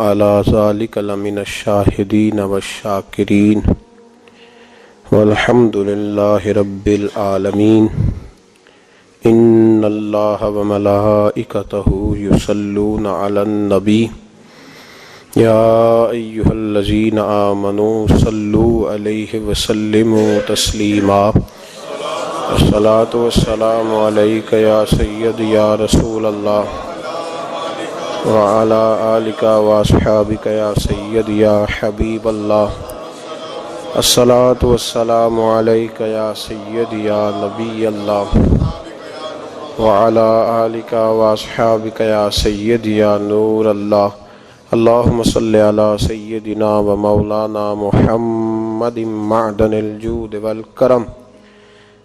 على ذلك لمن الشاهدين والشاكرين والحمد لله رب العالمين إن الله وملائكته يصلون على النبي يا أيها الذين آمنوا صلوا عليه وسلموا تسليما الصلاة والسلام عليك يا سيدي يا رسول الله وعلى آلك وأصحابك يا سيدي يا حبيب الله الصلاة والسلام عليك يا سيدي يا نبي الله وعلى آلك وأصحابك يا سيدي يا نور الله اللهم صل على سيدنا ومولانا محمد معدن الجود والكرم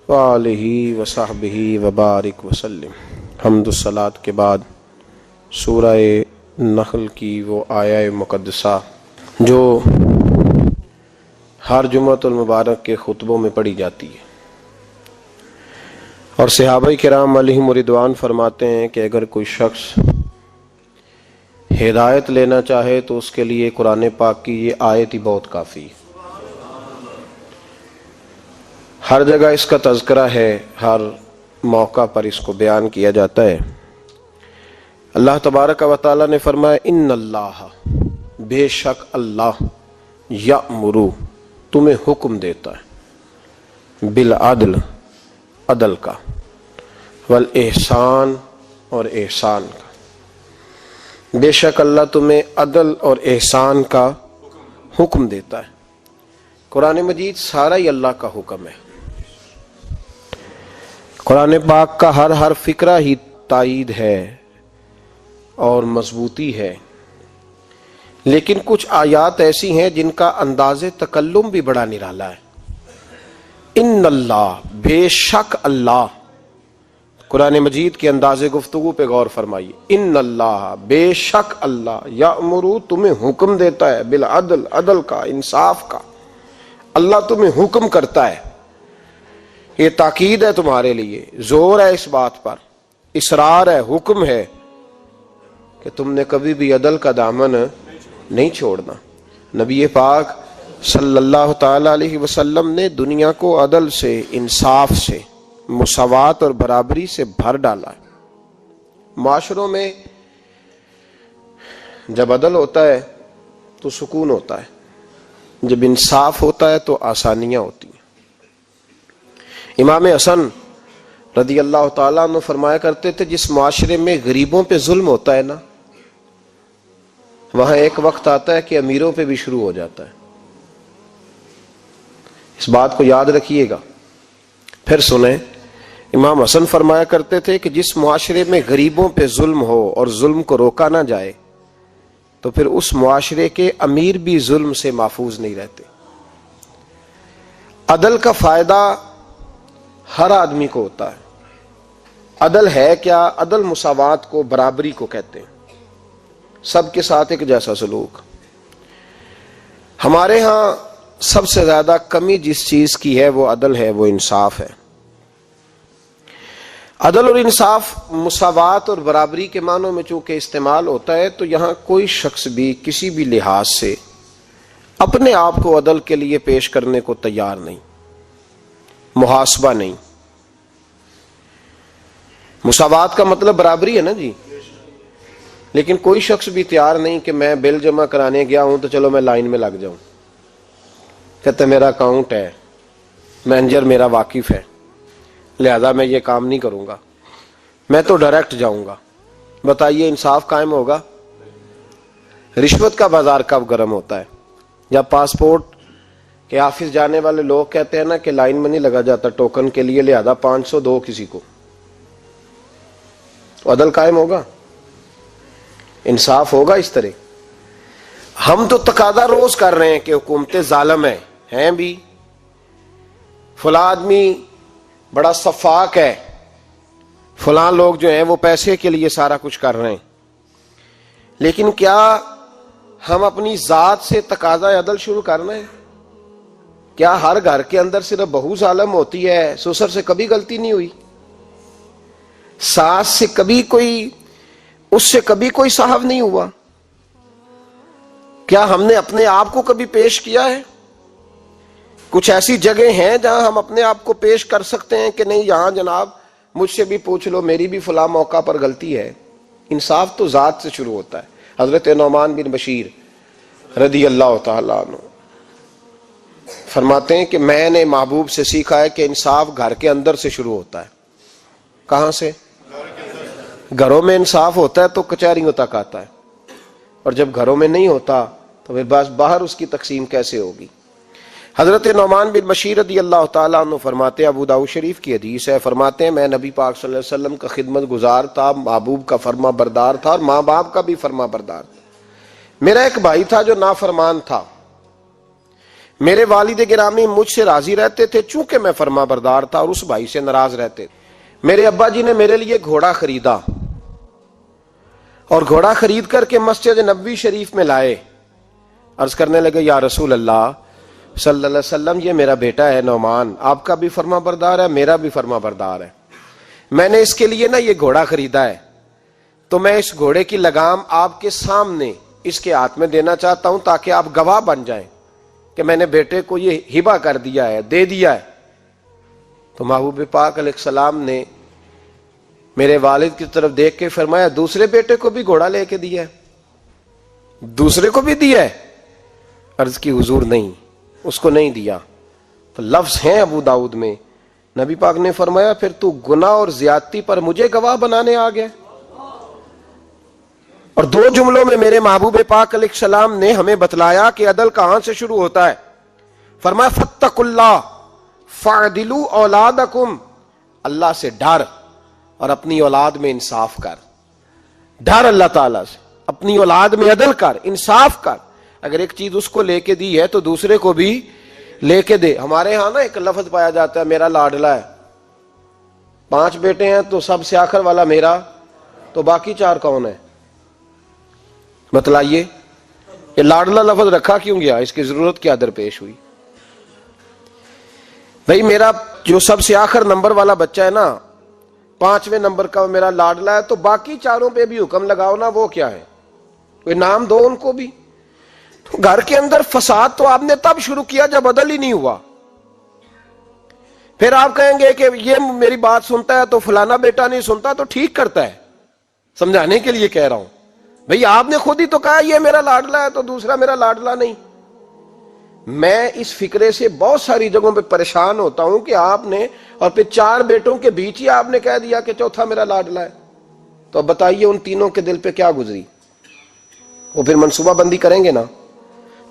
وآلہ وصحبہ وبارک وسلم۔ حمد و صلاۃ کے بعد سورہ نحل کی وہ آیہ مقدسہ جو ہر جمعۃ المبارک کے خطبوں میں پڑھی جاتی ہے، اور صحابہ کرام علیہم رضوان فرماتے ہیں کہ اگر کوئی شخص ہدایت لینا چاہے تو اس کے لیے قرآن پاک کی یہ آیت ہی بہت کافی ہے۔ ہر جگہ اس کا تذکرہ ہے، ہر موقع پر اس کو بیان کیا جاتا ہے۔ اللہ تبارک و تعالیٰ نے فرمایا ان اللہ، بے شک اللہ، یأمر، تمہیں حکم دیتا ہے، بالعدل، عدل کا، والاحسان، اور احسان کا۔ بے شک اللہ تمہیں عدل اور احسان کا حکم دیتا ہے۔ قرآن مجید سارا ہی اللہ کا حکم ہے۔ قرآن پاک کا ہر فقرہ ہی تائید ہے اور مضبوطی ہے، لیکن کچھ آیات ایسی ہیں جن کا انداز تکلم بھی بڑا نرالا ہے۔ ان اللہ، بے شک اللہ، قرآن مجید کے انداز گفتگو پہ غور فرمائیے۔ ان اللہ، بے شک اللہ، یأمر، تمہیں حکم دیتا ہے، بالعدل، عدل کا، انصاف کا۔ اللہ تمہیں حکم کرتا ہے، یہ تاکید ہے تمہارے لیے، زور ہے اس بات پر، اصرار ہے، حکم ہے کہ تم نے کبھی بھی عدل کا دامن نہیں چھوڑنا۔ نبی پاک صلی اللہ تعالی علیہ وسلم نے دنیا کو عدل سے، انصاف سے، مساوات اور برابری سے بھر ڈالا ہے۔ معاشروں میں جب عدل ہوتا ہے تو سکون ہوتا ہے، جب انصاف ہوتا ہے تو آسانیاں ہوتی ہیں۔ امام حسن رضی اللہ تعالیٰ عنہ فرمایا کرتے تھے، جس معاشرے میں غریبوں پہ ظلم ہوتا ہے نا، وہاں ایک وقت آتا ہے کہ امیروں پہ بھی شروع ہو جاتا ہے۔ اس بات کو یاد رکھیے گا۔ پھر سنیں، امام حسن فرمایا کرتے تھے کہ جس معاشرے میں غریبوں پہ ظلم ہو اور ظلم کو روکا نہ جائے تو پھر اس معاشرے کے امیر بھی ظلم سے محفوظ نہیں رہتے۔ عدل کا فائدہ ہر آدمی کو ہوتا ہے۔ عدل ہے کیا؟ عدل مساوات کو، برابری کو کہتے ہیں، سب کے ساتھ ایک جیسا سلوک۔ ہمارے ہاں سب سے زیادہ کمی جس چیز کی ہے وہ عدل ہے، وہ انصاف ہے۔ عدل اور انصاف مساوات اور برابری کے معنوں میں چونکہ استعمال ہوتا ہے، تو یہاں کوئی شخص بھی کسی بھی لحاظ سے اپنے آپ کو عدل کے لیے پیش کرنے کو تیار نہیں، محاسبہ نہیں۔ مساوات کا مطلب برابری ہے نا جی، لیکن کوئی شخص بھی تیار نہیں کہ میں بل جمع کرانے گیا ہوں تو چلو میں لائن میں لگ جاؤں۔ کہتے میرا اکاؤنٹ ہے، مینیجر میرا واقف ہے، لہذا میں یہ کام نہیں کروں گا، میں تو ڈائریکٹ جاؤں گا۔ بتائیے انصاف قائم ہوگا؟ رشوت کا بازار کب گرم ہوتا ہے؟ جب پاسپورٹ کے آفس جانے والے لوگ کہتے ہیں نا کہ لائن میں نہیں لگا جاتا ٹوکن کے لیے، لہذا 500 دو کسی کو، تو عدل قائم ہوگا؟ انصاف ہوگا اس طرح؟ ہم تو تقاضا روز کر رہے ہیں کہ حکومتیں ظالم ہیں بھی، فلاں آدمی بڑا صفاق ہے، فلاں لوگ جو ہیں وہ پیسے کے لیے سارا کچھ کر رہے ہیں، لیکن کیا ہم اپنی ذات سے تقاضا عدل شروع کرنا ہے؟ کیا ہر گھر کے اندر صرف بہو ظالم ہوتی ہے؟ سسر سے کبھی غلطی نہیں ہوئی؟ ساس سے کبھی کوئی، اس سے کبھی کوئی صاحب نہیں ہوا؟ کیا ہم نے اپنے آپ کو کبھی پیش کیا ہے؟ کچھ ایسی جگہ ہیں جہاں ہم اپنے آپ کو پیش کر سکتے ہیں کہ نہیں یہاں جناب مجھ سے بھی پوچھ لو، میری بھی فلاں موقع پر غلطی ہے؟ انصاف تو ذات سے شروع ہوتا ہے۔ حضرت نعمان بن بشیر رضی اللہ تعالیٰ عنہ فرماتے ہیں کہ میں نے محبوب سے سیکھا ہے کہ انصاف گھر کے اندر سے شروع ہوتا ہے۔ کہاں سے؟ گھروں میں انصاف ہوتا ہے تو کچہریوں تک آتا ہے، اور جب گھروں میں نہیں ہوتا تو پھر بس باہر اس کی تقسیم کیسے ہوگی؟ حضرت نعمان بن بشیر رضی اللہ تعالیٰ عنہ فرماتے ہیں، ابو داؤد شریف کی حدیث ہے، فرماتے ہیں میں نبی پاک صلی اللہ علیہ وسلم کا خدمت گزار تھا، محبوب کا فرما بردار تھا، اور ماں باپ کا بھی فرما بردار تھا۔ میرا ایک بھائی تھا جو نافرمان تھا، میرے والد گرامی مجھ سے راضی رہتے تھے چونکہ میں فرما بردار تھا، اور اس بھائی سے ناراض رہتے تھے۔ میرے ابا جی نے میرے لیے گھوڑا خریدا، اور گھوڑا خرید کر کے مسجد نبوی شریف میں لائے۔ عرض کرنے لگے یا رسول اللہ صلی اللہ علیہ وسلم، یہ میرا بیٹا ہے نعمان، آپ کا بھی فرما بردار ہے، میرا بھی فرما بردار ہے، میں نے اس کے لیے نا یہ گھوڑا خریدا ہے، تو میں اس گھوڑے کی لگام آپ کے سامنے اس کے ہاتھ میں دینا چاہتا ہوں تاکہ آپ گواہ بن جائیں کہ میں نے بیٹے کو یہ ہبہ کر دیا ہے، دے دیا ہے۔ تو محبوب پاک علیہ السلام نے میرے والد کی طرف دیکھ کے فرمایا دوسرے بیٹے کو بھی گھوڑا لے کے دیا ہے؟ دوسرے کو بھی دیا ہے؟ عرض کی حضور نہیں، اس کو نہیں دیا۔ تو لفظ ہیں ابو داؤد میں، نبی پاک نے فرمایا پھر تو گناہ اور زیادتی پر مجھے گواہ بنانے آ گیا۔ اور دو جملوں میں میرے محبوب پاک علیہ السلام نے ہمیں بتلایا کہ عدل کہاں سے شروع ہوتا ہے۔ فرمایا فاتقوا اللہ فاعدلوا اولادکم، اللہ سے ڈر اور اپنی اولاد میں انصاف کر۔ ڈر اللہ تعالیٰ سے، اپنی اولاد میں عدل کر، انصاف کر۔ اگر ایک چیز اس کو لے کے دی ہے تو دوسرے کو بھی لے کے دے۔ ہمارے ہاں نا ایک لفظ پایا جاتا ہے میرا لاڈلا ہے، 5 بیٹے ہیں تو سب سے آخر والا میرا، تو باقی 4 کون ہے؟ بتلائیے، یہ لاڈلا لفظ رکھا کیوں گیا؟ اس کی ضرورت کیا درپیش ہوئی؟ بھئی میرا جو سب سے آخر نمبر والا بچہ ہے نا، 5ویں نمبر کا میرا لاڈلا ہے، تو باقی 4 پہ بھی حکم لگاؤ نا، وہ کیا ہے؟ کوئی نام دو ان کو بھی۔ گھر کے اندر فساد تو آپ نے تب شروع کیا جب عدل ہی نہیں ہوا۔ پھر آپ کہیں گے کہ یہ میری بات سنتا ہے تو فلانا بیٹا نہیں سنتا، تو ٹھیک کرتا ہے، سمجھانے کے لیے کہہ رہا ہوں۔ بھئی آپ نے خود ہی تو کہا یہ میرا لاڈلا ہے تو دوسرا میرا لاڈلا نہیں۔ میں اس فکرے سے بہت ساری جگہوں پہ پریشان ہوتا ہوں کہ آپ نے، اور پھر 4 بیٹوں کے بیچ ہی آپ نے کہہ دیا کہ چوتھا میرا لاڈلا ہے، تو اب بتائیے ان تینوں کے دل پہ کیا گزری؟ وہ پھر منصوبہ بندی کریں گے نا۔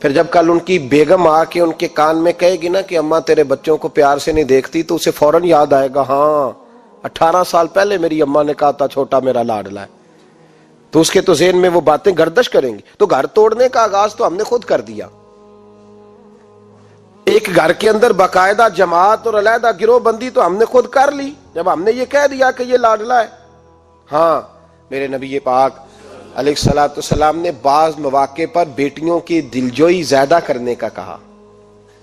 پھر جب کل ان کی بیگم آ کے ان کے کان میں کہے گی نا کہ اماں تیرے بچوں کو پیار سے نہیں دیکھتی، تو اسے فوراً یاد آئے گا ہاں 18 سال پہلے میری اماں نے کہا تھا چھوٹا میرا لاڈلا ہے، تو اس کے تو ذہن میں وہ باتیں گردش کریں گی۔ تو گھر توڑنے کا آغاز تو ہم نے خود کر دیا۔ ایک گھر کے اندر باقاعدہ جماعت اور علیحدہ گروہ بندی تو ہم نے خود کر لی جب ہم نے یہ کہہ دیا کہ یہ لاڈلا ہے۔ ہاں میرے نبی پاک علیہ الصلوۃ والسلام نے بعض مواقع پر بیٹیوں کی دلجوئی زیادہ کرنے کا کہا۔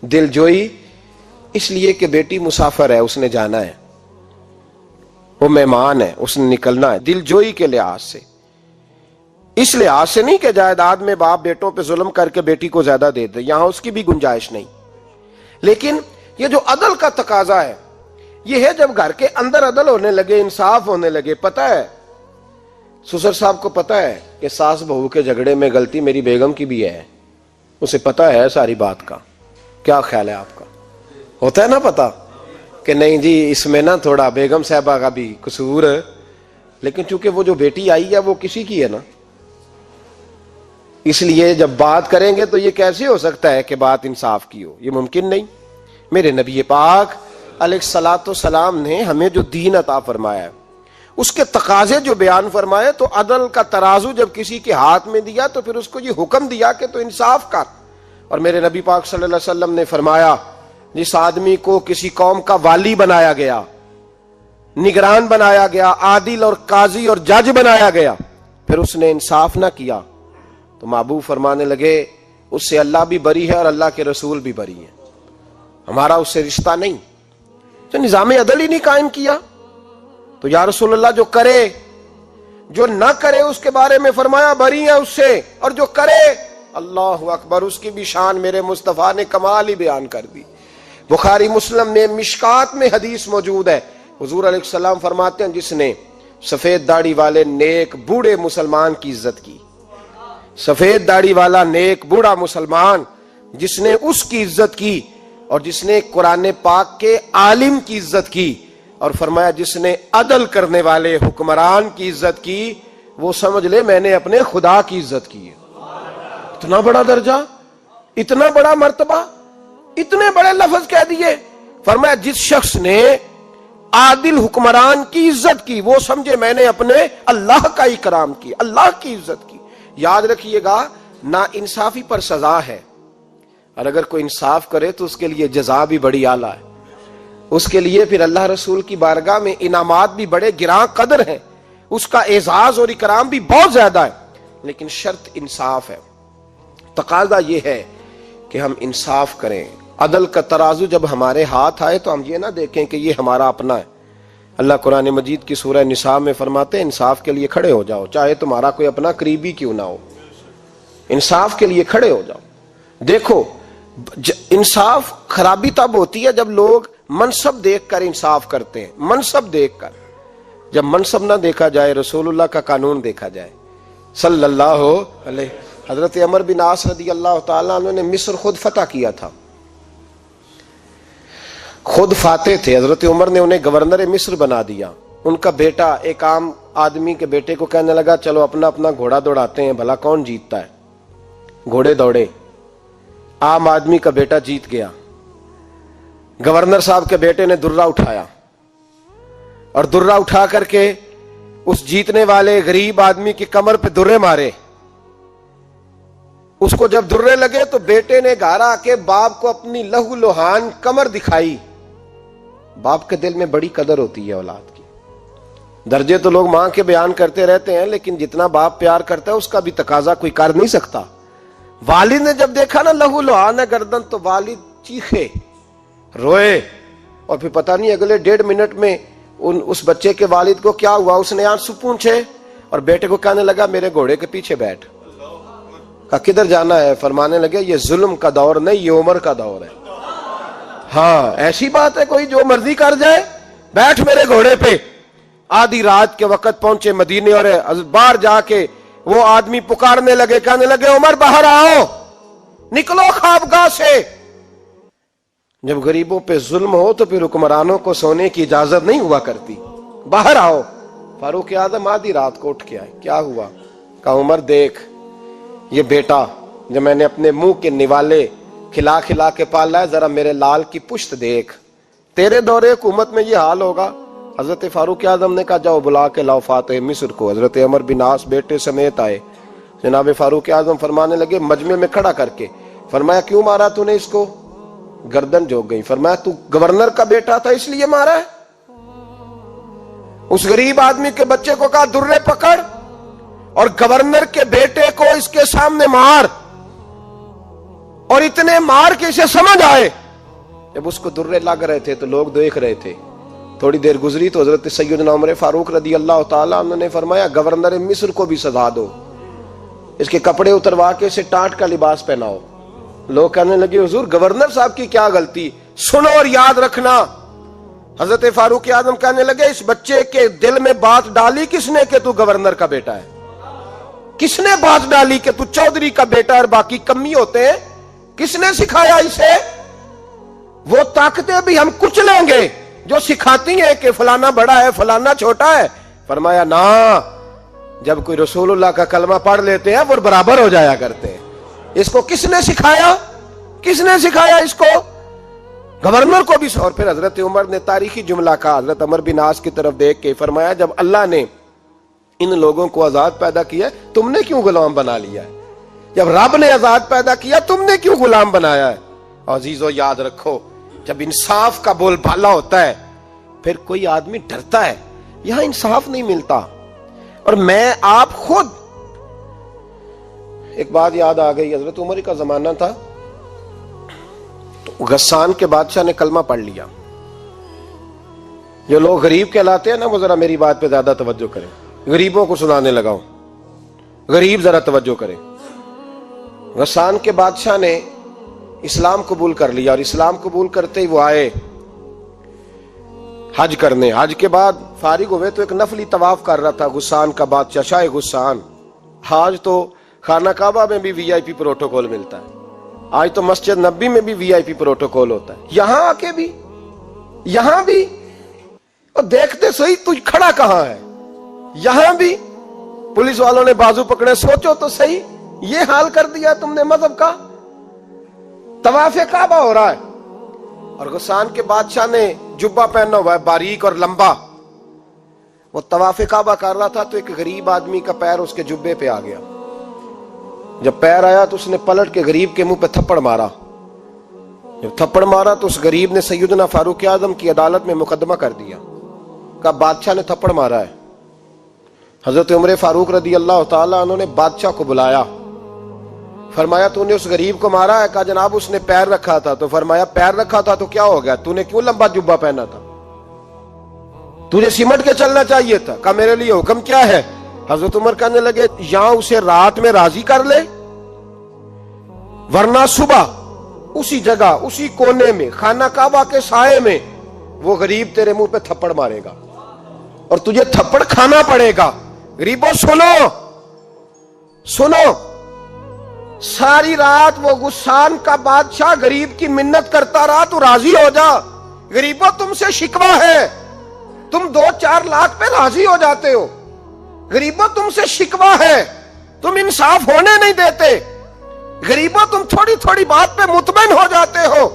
دلجوئی اس لیے کہ بیٹی مسافر ہے، اس نے جانا ہے، وہ مہمان ہے، اس نے نکلنا ہے، دلجوئی کے لحاظ سے، اس لحاظ سے نہیں کہ جائیداد میں باپ بیٹوں پہ ظلم کر کے بیٹی کو زیادہ دے دے، یہاں اس کی بھی گنجائش نہیں۔ لیکن یہ جو عدل کا تقاضا ہے یہ ہے جب گھر کے اندر عدل ہونے لگے، انصاف ہونے لگے۔ پتہ ہے سسر صاحب کو پتہ ہے کہ ساس بہو کے جھگڑے میں غلطی میری بیگم کی بھی ہے، اسے پتہ ہے ساری بات کا۔ کیا خیال ہے آپ کا؟ ہوتا ہے نا پتہ کہ نہیں جی اس میں نا تھوڑا بیگم صاحبہ کا بھی قصور ہے، لیکن چونکہ وہ جو بیٹی آئی ہے وہ کسی کی ہے نا، اس لیے جب بات کریں گے تو یہ کیسے ہو سکتا ہے کہ بات انصاف کی ہو؟ یہ ممکن نہیں۔ میرے نبی پاک علیہ الصلوۃ والسلام نے ہمیں جو دین عطا فرمایا ہے اس کے تقاضے جو بیان فرمائے، تو عدل کا ترازو جب کسی کے ہاتھ میں دیا تو پھر اس کو یہ حکم دیا کہ تو انصاف کر۔ اور میرے نبی پاک صلی اللہ علیہ وسلم نے فرمایا جس آدمی کو کسی قوم کا والی بنایا گیا، نگران بنایا گیا، عادل اور قاضی اور جج بنایا گیا، پھر اس نے انصاف نہ کیا، تو محبوب فرمانے لگے اس سے اللہ بھی بری ہے اور اللہ کے رسول بھی بری ہے، ہمارا اس سے رشتہ نہیں۔ تو نظام عدل ہی نہیں قائم کیا تو یا رسول اللہ جو کرے، جو نہ کرے اس کے بارے میں فرمایا بری ہے اس سے، اور جو کرے اللہ اکبر، اس کی بھی شان میرے مصطفیٰ نے کمال ہی بیان کر دی۔ بخاری مسلم میں مشکات میں حدیث موجود ہے، حضور علیہ السلام فرماتے ہیں جس نے سفید داڑھی والے نیک بوڑھے مسلمان کی عزت کی، سفید داڑھی والا نیک بوڑھا مسلمان جس نے اس کی عزت کی، اور جس نے قرآن پاک کے عالم کی عزت کی، اور فرمایا جس نے عدل کرنے والے حکمران کی عزت کی، وہ سمجھ لے میں نے اپنے خدا کی عزت کی ہے۔ اتنا بڑا درجہ، اتنا بڑا مرتبہ، اتنے بڑے لفظ کہہ دیے۔ فرمایا جس شخص نے عادل حکمران کی عزت کی، وہ سمجھے میں نے اپنے اللہ کا اکرام کی، اللہ کی عزت کی۔ یاد رکھیے گا، نا انصافی پر سزا ہے، اور اگر کوئی انصاف کرے تو اس کے لیے جزا بھی بڑی اعلیٰ ہے، اس کے لیے پھر اللہ رسول کی بارگاہ میں انعامات بھی بڑے گراں قدر ہیں، اس کا اعزاز اور اکرام بھی بہت زیادہ ہے، لیکن شرط انصاف ہے۔ تقاضا یہ ہے کہ ہم انصاف کریں، عدل کا ترازو جب ہمارے ہاتھ آئے تو ہم یہ نہ دیکھیں کہ یہ ہمارا اپنا ہے۔ اللہ قرآن مجید کی سورہ نساء میں فرماتے ہیں انصاف کے لیے کھڑے ہو جاؤ، چاہے تمہارا کوئی اپنا قریبی کیوں نہ ہو، انصاف کے لیے کھڑے ہو جاؤ۔ دیکھو انصاف خرابی تب ہوتی ہے جب لوگ منصب دیکھ کر انصاف کرتے ہیں، منصب دیکھ کر۔ جب منصب نہ دیکھا جائے، رسول اللہ کا قانون دیکھا جائے صلی اللہ علیہ۔ حضرت عمر بن عاص رضی اللہ تعالیٰ عنہ نے مصر خود فتح کیا تھا، خود فاتح تھے، حضرت عمر نے انہیں گورنر مصر بنا دیا۔ ان کا بیٹا ایک عام آدمی کے بیٹے کو کہنے لگا چلو اپنا اپنا گھوڑا دوڑاتے ہیں، بھلا کون جیتتا ہے۔ گھوڑے دوڑے، عام آدمی کا بیٹا جیت گیا۔ گورنر صاحب کے بیٹے نے درہ اٹھایا، اور درہ اٹھا کر کے اس جیتنے والے غریب آدمی کی کمر پہ درے مارے۔ اس کو جب درے لگے تو بیٹے نے گھر آ کے باپ کو اپنی لہو لوہان کمر دکھائی۔ باپ کے دل میں بڑی قدر ہوتی ہے اولاد کی۔ درجے تو لوگ ماں کے بیان کرتے رہتے ہیں، لیکن جتنا باپ پیار کرتا ہے اس کا بھی تقاضا کوئی کر نہیں سکتا۔ والد نے جب دیکھا نا لہو لوہان ہے گردن، تو والد چیخے، روئے، اور پھر پتہ نہیں اگلے 1.5 منٹ میں اس بچے کے والد کو کیا ہوا، اس نے آنسو پونچھے اور بیٹے کو کہنے لگا میرے گھوڑے کے پیچھے بیٹھ۔ کہا کدھر جانا ہے؟ فرمانے لگے یہ ظلم کا دور نہیں، یہ عمر کا دور ہے۔ ہاں ایسی بات ہے کوئی جو مرضی کر جائے؟ بیٹھ میرے گھوڑے پہ۔ آدھی رات کے وقت پہنچے مدینے، اور باہر جا کے وہ آدمی پکارنے لگے، کہنے لگے عمر باہر آؤ، نکلو خوابگاہ سے۔ جب غریبوں پہ ظلم ہو تو پھر حکمرانوں کو سونے کی اجازت نہیں ہوا کرتی، باہر آؤ۔ فاروق اعظم آدھی رات کو اٹھ کے آئے، کیا ہوا؟ کہا عمر دیکھ، یہ بیٹا جو میں نے اپنے منہ کے نوالے کھلا کھلا کے پالا ہے، ذرا میرے لال کی پشت دیکھ، تیرے دور حکومت میں یہ حال ہوگا۔ حضرت فاروق اعظم نے کہا جاؤ بلا کے لاؤ فاتح مصر کو۔ حضرت عمر بن عاص بیٹے سمیت آئے۔ جناب فاروق اعظم فرمانے لگے مجمع میں کھڑا کر کے، فرمایا کیوں مارا تو نے اس کو؟ گردن جھک گئی۔ فرمایا تو گورنر کا بیٹا تھا اس لیے مارا ہے؟ اس غریب آدمی کے بچے کو کہا درے پکڑ اور گورنر کے بیٹے کو اس کے سامنے مار، اور اتنے مار کے اسے سمجھ آئے۔ جب اس کو درے لگ رہے تھے تو لوگ دیکھ رہے تھے۔ تھوڑی دیر گزری تو حضرت سیدنا عمر فاروق رضی اللہ تعالیٰ عنہ نے فرمایا گورنر مصر کو بھی سزا دو، اس کے کپڑے اتروا کے اسے ٹاٹ کا لباس پہناؤ۔ لوگ کہنے لگے حضور گورنر صاحب کی کیا غلطی؟ سنو اور یاد رکھنا۔ حضرت فاروق اعظم کہنے لگے اس بچے کے دل میں بات ڈالی کس نے کہ تو گورنر کا بیٹا ہے؟ کس نے بات ڈالی کہ تو چودھری کا بیٹا اور باقی کمی ہوتے ہیں؟ کس نے سکھایا اسے؟ وہ طاقتیں بھی ہم کچلیں گے جو سکھاتی ہیں کہ فلانا بڑا ہے فلانا چھوٹا ہے۔ فرمایا نا، جب کوئی رسول اللہ کا کلمہ پڑھ لیتے ہیں وہ برابر ہو جایا کرتے ہیں۔ اس کو کس نے سکھایا؟ کس نے سکھایا اس کو؟ گورنر کو بھی۔ اور پھر حضرت عمر نے تاریخی جملہ کہا، حضرت عمر بن عاص کی طرف دیکھ کے فرمایا جب اللہ نے ان لوگوں کو آزاد پیدا کیا تم نے کیوں غلام بنا لیا ہے؟ جب رب نے آزاد پیدا کیا تم نے کیوں غلام بنایا ہے؟ عزیزو یاد رکھو، جب انصاف کا بول بالا ہوتا ہے پھر کوئی آدمی ڈرتا ہے۔ یہاں انصاف نہیں ملتا۔ اور میں آپ خود ایک بات یاد آ گئی، حضرت عمر کا زمانہ تھا، تو غسان کے بادشاہ نے کلمہ پڑھ لیا۔ جو لوگ غریب کہلاتے ہیں نا وہ ذرا میری بات پہ زیادہ توجہ کریں، غریبوں کو سنانے لگا ہوں، غریب ذرا توجہ کریں۔ غسان کے بادشاہ نے اسلام قبول کر لیا، اور اسلام قبول کرتے ہی وہ آئے حج کرنے۔ حج کے بعد فارغ ہوئے تو ایک نفلی طواف کر رہا تھا غسان کا بادشاہ، شاہ غسان۔ آج تو خانہ کعبہ میں بھی وی آئی پی پروٹوکول ملتا ہے، آج تو مسجد نبی میں بھی وی آئی پی پروٹوکول ہوتا ہے، یہاں آ کے بھی، یہاں بھی، اور دیکھتے صحیح تو کھڑا کہاں ہے، یہاں بھی پولیس والوں نے بازو پکڑے۔ سوچو تو صحیح، یہ حال کر دیا تم نے مذہب کا۔ طواف کعبہ ہو رہا ہے اور غسان کے بادشاہ نے جبہ پہنا ہوا ہے باریک اور لمبا، وہ طواف کعبہ کر رہا تھا تو ایک غریب آدمی کا پیر اس کے جبے پہ آ گیا۔ جب پیر آیا تو اس نے پلٹ کے غریب کے منہ پہ تھپڑ مارا۔ جب تھپڑ مارا تو اس غریب نے سیدنا فاروق اعظم کی عدالت میں مقدمہ کر دیا، کہا بادشاہ نے تھپڑ مارا ہے۔ حضرت عمر فاروق رضی اللہ تعالیٰ عنہ نے بادشاہ کو بلایا، فرمایا تو نے اس غریب کو مارا ہے؟ کہا جناب اس نے پیر رکھا تھا۔ تو فرمایا پیر رکھا تھا تو کیا ہو گیا، تو نے کیوں لمبا جبہ پہنا تھا، تجھے سمٹ کے چلنا چاہیے تھا۔ کہا میرے لیے حکم کیا ہے؟ حضرت عمر کہنے لگے یہاں اسے رات میں راضی کر لے، ورنہ صبح اسی جگہ اسی کونے میں خانہ کعبہ کے سائے میں وہ غریب تیرے منہ پہ تھپڑ مارے گا اور تجھے تھپڑ کھانا پڑے گا۔ غریبوں سنو سنو، ساری رات وہ غسان کا بادشاہ غریب کی منت کرتا رہا تو راضی ہو جا۔ غریبوں تم سے شکوہ ہے، تم 2-4 لاکھ پہ راضی ہو جاتے ہو۔ غریبوں تم سے شکوہ ہے، تم انصاف ہونے نہیں دیتے۔ غریبوں تم تھوڑی تھوڑی بات پہ مطمئن ہو جاتے ہو،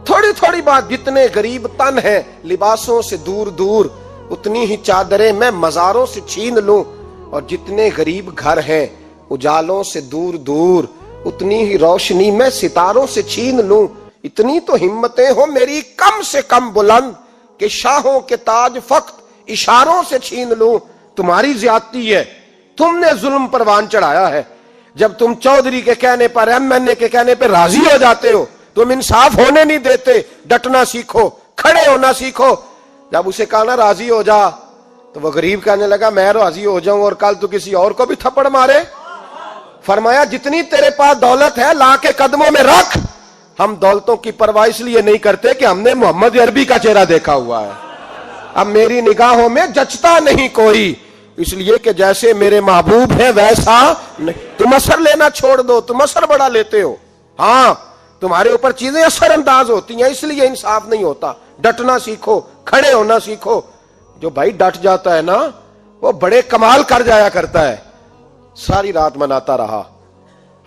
تھوڑی تھوڑی بات۔ جتنے غریب تن ہیں لباسوں سے دور دور، اتنی ہی چادریں میں مزاروں سے چھین لوں، اور جتنے غریب گھر ہیں اجالوں سے دور دور، اتنی ہی روشنی میں ستاروں سے چھین لوں۔ اتنی تو ہمتیں ہو میری کم سے کم بلند کہ شاہوں کے تاج فقط اشاروں سے چھین لوں۔ تمہاری زیادتی ہے، تم نے ظلم پروان چڑھایا ہے۔ جب تم چودھری کے کہنے پر، ایم این اے کے کہنے پہ راضی ہو جاتے ہو، تم انصاف ہونے نہیں دیتے۔ ڈٹنا سیکھو، کھڑے ہونا سیکھو۔ جب اسے کہا نا راضی ہو جا تو وہ غریب کہنے لگا میں راضی ہو جاؤں اور کل تو کسی اور کو بھی تھپڑ مارے۔ فرمایا جتنی تیرے پاس دولت ہے لا کے قدموں میں رکھ۔ ہم دولتوں کی پرواہ اس لیے نہیں کرتے کہ ہم نے محمد عربی کا چہرہ دیکھا ہوا ہے، اب میری نگاہوں میں جچتا نہیں کوئی، اس لیے کہ جیسے میرے محبوب ہیں ویسا نہیں۔ تم اثر لینا چھوڑ دو، تم اثر بڑا لیتے ہو، ہاں تمہارے اوپر چیزیں اثر انداز ہوتی ہیں، اس لیے انصاف نہیں ہوتا۔ ڈٹنا سیکھو، کھڑے ہونا سیکھو۔ جو بھائی ڈٹ جاتا ہے نا وہ بڑے کمال کر جایا کرتا ہے۔ ساری رات مناتا رہا۔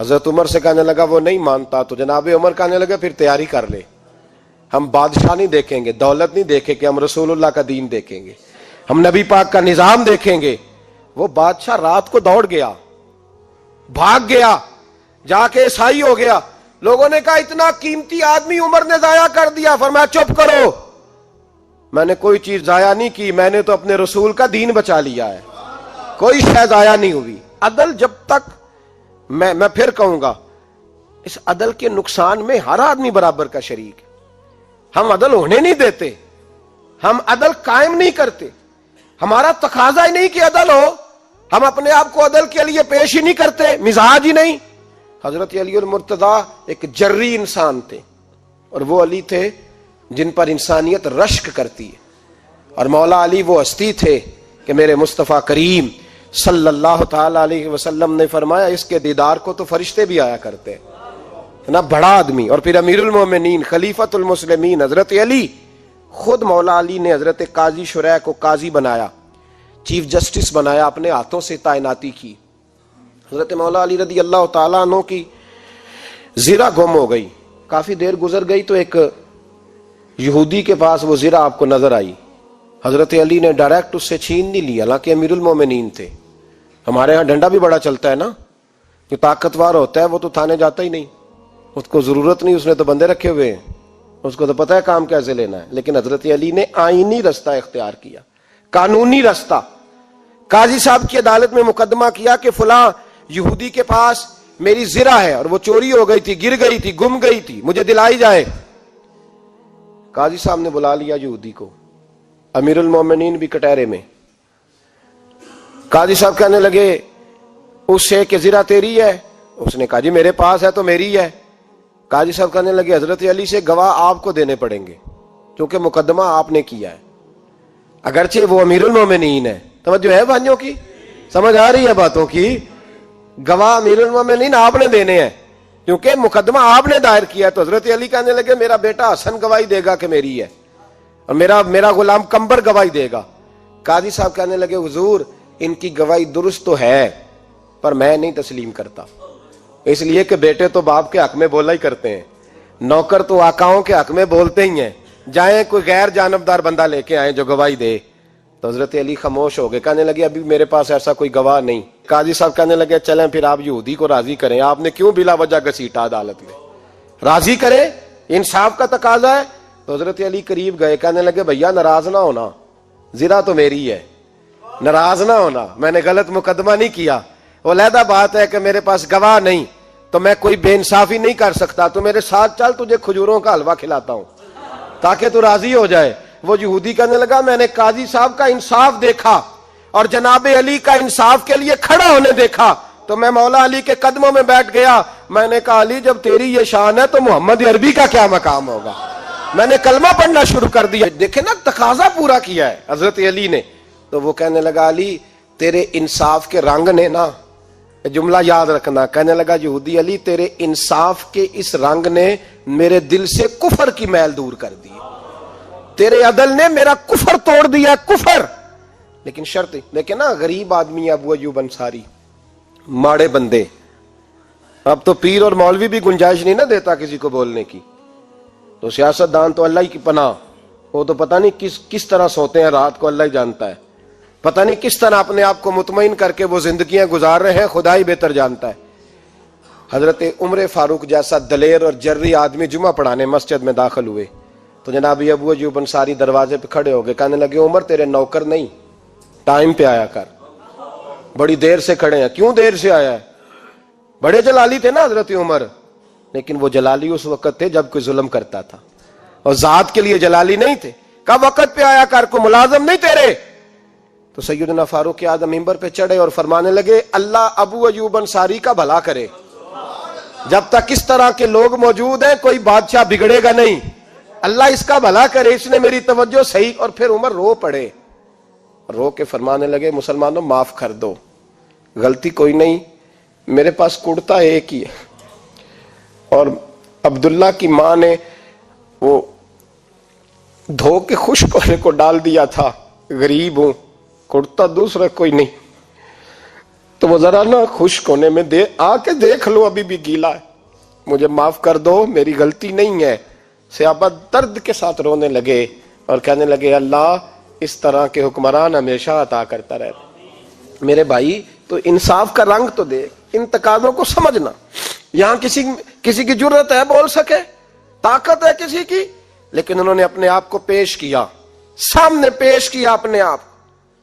حضرت عمر سے کہنے لگا وہ نہیں مانتا، تو جناب عمر کہنے لگا پھر تیاری کر لے، ہم بادشاہ نہیں دیکھیں گے، دولت نہیں دیکھیں گے، ہم رسول اللہ کا دین دیکھیں گے، ہم نبی پاک کا نظام دیکھیں گے۔ وہ بادشاہ رات کو دوڑ گیا، بھاگ گیا، جا کے عیسائی ہو گیا۔ لوگوں نے کہا اتنا قیمتی آدمی عمر نے ضائع کر دیا۔ فرمایا چپ کرو، میں نے کوئی چیز ضائع نہیں کی، میں نے تو اپنے رسول کا دین بچا لیا ہے، کوئی شے ضائع نہیں ہوئی۔ عدل جب تک میں پھر کہوں گا، اس عدل کے نقصان میں ہر آدمی برابر کا شریک ہے۔ ہم عدل ہونے نہیں دیتے، ہم عدل قائم نہیں کرتے، ہمارا تقاضا ہی نہیں کہ عدل ہو، ہم اپنے آپ کو عدل کے لیے پیش ہی نہیں کرتے، مزاج ہی نہیں۔ حضرت علی المرتضیٰ ایک جری انسان تھے، اور وہ علی تھے جن پر انسانیت رشک کرتی ہے، اور مولا علی وہ ہستی تھے کہ میرے مصطفیٰ کریم صلی اللہ تعالی علیہ وسلم نے فرمایا اس کے دیدار کو تو فرشتے بھی آیا کرتے نا، بڑا آدمی۔ اور پھر امیر المومنین خلیفۃ المسلمین حضرت علی، خود مولا علی نے حضرت قاضی شریح کو قاضی بنایا، چیف جسٹس بنایا، اپنے ہاتھوں سے تعیناتی کی۔ حضرت مولا علی رضی اللہ تعالیٰ عنہ کی زرہ گم ہو گئی، کافی دیر گزر گئی تو ایک یہودی کے پاس وہ زرہ آپ کو نظر آئی۔ حضرت علی نے ڈائریکٹ اس سے چھین نہیں لی، حالانکہ امیر المومنین تھے۔ ہمارے ہاں ڈنڈا بھی بڑا چلتا ہے نا، جو طاقتور ہوتا ہے وہ تو تھانے جاتا ہی نہیں، اس کو ضرورت نہیں، اس نے تو بندے رکھے ہوئے ہیں، اس کو تو پتہ ہے کام کیسے لینا ہے۔ لیکن حضرت علی نے آئینی رستہ اختیار کیا، قانونی رستہ۔ قاضی صاحب کی عدالت میں مقدمہ کیا کہ فلاں یہودی کے پاس میری زرہ ہے اور وہ چوری ہو گئی تھی، گر گئی تھی، گم گئی تھی، مجھے دلائی جائے۔ قاضی صاحب نے بلا لیا یہودی کو، امیر المومنین بھی کٹہرے میں۔ قاضی صاحب کہنے لگے اس سے کہ زرہ تیری ہے؟ اس نے کہا جی میرے پاس ہے تو میری ہے. قاضی صاحب کہنے لگے حضرت علی سے گواہ آپ کو دینے پڑیں گے کیونکہ مقدمہ آپ نے کیا ہے, اگرچہ وہ امیر المومنین ہے. توجہ ہے بھائیوں کی, سمجھ آ رہی ہے باتوں کی؟ گواہ امیر المومنین آپ نے دینے ہیں کیونکہ مقدمہ آپ نے دائر کیا. تو حضرت علی کہنے لگے میرا بیٹا حسن گواہی دے گا کہ میری ہے, اور میرا غلام کمبر گواہی دے گا. قاضی صاحب کہنے لگے حضور ان کی گواہی درست تو ہے پر میں نہیں تسلیم کرتا, اس لیے کہ بیٹے تو باپ کے حق میں بولا ہی کرتے ہیں, نوکر تو آقاؤں کے حق میں بولتے ہی ہیں, جائیں کوئی غیر جانبدار بندہ لے کے آئیں جو گواہی دے. تو حضرت علی خاموش ہو گئے, کہنے لگے ابھی میرے پاس ایسا کوئی گواہ نہیں. قاضی صاحب کہنے لگے چلیں پھر آپ یہودی کو راضی کریں, آپ نے کیوں بلا وجہ گھسیٹا عدالت میں, راضی کریں, انصاف کا تقاضا ہے. تو حضرت علی قریب گئے, کہنے لگے بھیا ناراض نہ ہونا, زرا تو میری ہے, ناراض نہ ہونا, میں نے غلط مقدمہ نہیں کیا. وہ علیحدہ بات ہے کہ میرے پاس گواہ نہیں تو میں کوئی بے انصافی نہیں کر سکتا, تو میرے ساتھ چل تجھے کھجوروں کا حلوہ کھلاتا ہوں تاکہ تو راضی ہو جائے. وہ یہودی کہنے لگا میں نے قاضی صاحب کا انصاف دیکھا اور جناب علی کا انصاف کے لیے کھڑا ہونے دیکھا تو میں مولا علی کے قدموں میں بیٹھ گیا. میں نے کہا علی جب تیری یہ شان ہے تو محمد عربی کا کیا مقام ہوگا. میں نے کلمہ پڑھنا شروع کر دیا. دیکھیں نا تقاضا پورا کیا ہے حضرت علی نے. تو وہ کہنے لگا علی تیرے انصاف کے رنگ نے نا, جملہ یاد رکھنا, کہنے لگا یہودی علی تیرے انصاف کے اس رنگ نے میرے دل سے کفر کی میل دور کر دی, تیرے عدل نے میرا کفر توڑ دیا, کفر. لیکن شرط دیکھیں نا, غریب آدمی ابو ایوب انصاری, ماڑے بندے, اب تو پیر اور مولوی بھی گنجائش نہیں نہ دیتا کسی کو بولنے کی, تو سیاست دان تو اللہ کی پناہ, وہ تو پتہ نہیں کس طرح سوتے ہیں رات کو, اللہ ہی جانتا ہے, پتہ نہیں کس طرح اپنے آپ کو مطمئن کر کے وہ زندگیاں گزار رہے ہیں, خدا ہی بہتر جانتا ہے. حضرت عمر فاروق جیسا دلیر اور جرری آدمی جمعہ پڑھانے مسجد میں داخل ہوئے تو جناب ابو ایوب انصاری دروازے پہ کھڑے ہو گئے, کہنے لگے عمر تیرے نوکر نہیں, ٹائم پہ آیا کر, بڑی دیر سے کھڑے ہیں. کیوں دیر سے آیا ہے؟ بڑے جلالی تھے نا حضرت عمر, لیکن وہ جلالی اس وقت تھے جب کوئی ظلم کرتا تھا, اور ذات کے لیے جلالی نہیں تھے. کب وقت پہ آیا کر, کو ملازم نہیں تیرے. تو سیدنا فاروق اعظم منبر پہ چڑھے اور فرمانے لگے اللہ ابو ایوب انصاری کا بھلا کرے, جب تک اس طرح کے لوگ موجود ہیں کوئی بادشاہ بگڑے گا نہیں, اللہ اس کا بھلا کرے, اس نے میری توجہ صحیح. اور پھر عمر رو پڑے, رو کے فرمانے لگے مسلمانوں معاف کر دو, غلطی کوئی نہیں, میرے پاس کرتا ایک ہی ہے, اور عبداللہ کی ماں نے وہ دھو کے خشک ہونے کو ڈال دیا تھا, غریب ہوں, کرتا دوسرا کوئی نہیں, تو وہ ذرا نا خشک ہونے میں آ کے دیکھ لو ابھی بھی گیلا ہے, مجھے معاف کر دو, میری غلطی نہیں ہے. صحابہ درد کے ساتھ رونے لگے اور کہنے لگے اللہ اس طرح کے حکمران ہمیشہ عطا کرتا رہے. میرے بھائی تو انصاف کا رنگ تو دیکھ, ان تقاضوں کو سمجھنا. یہاں کسی کی جرت ہے بول سکے, طاقت ہے کسی کی, لیکن انہوں نے اپنے آپ کو پیش کیا, سامنے پیش کیا اپنے آپ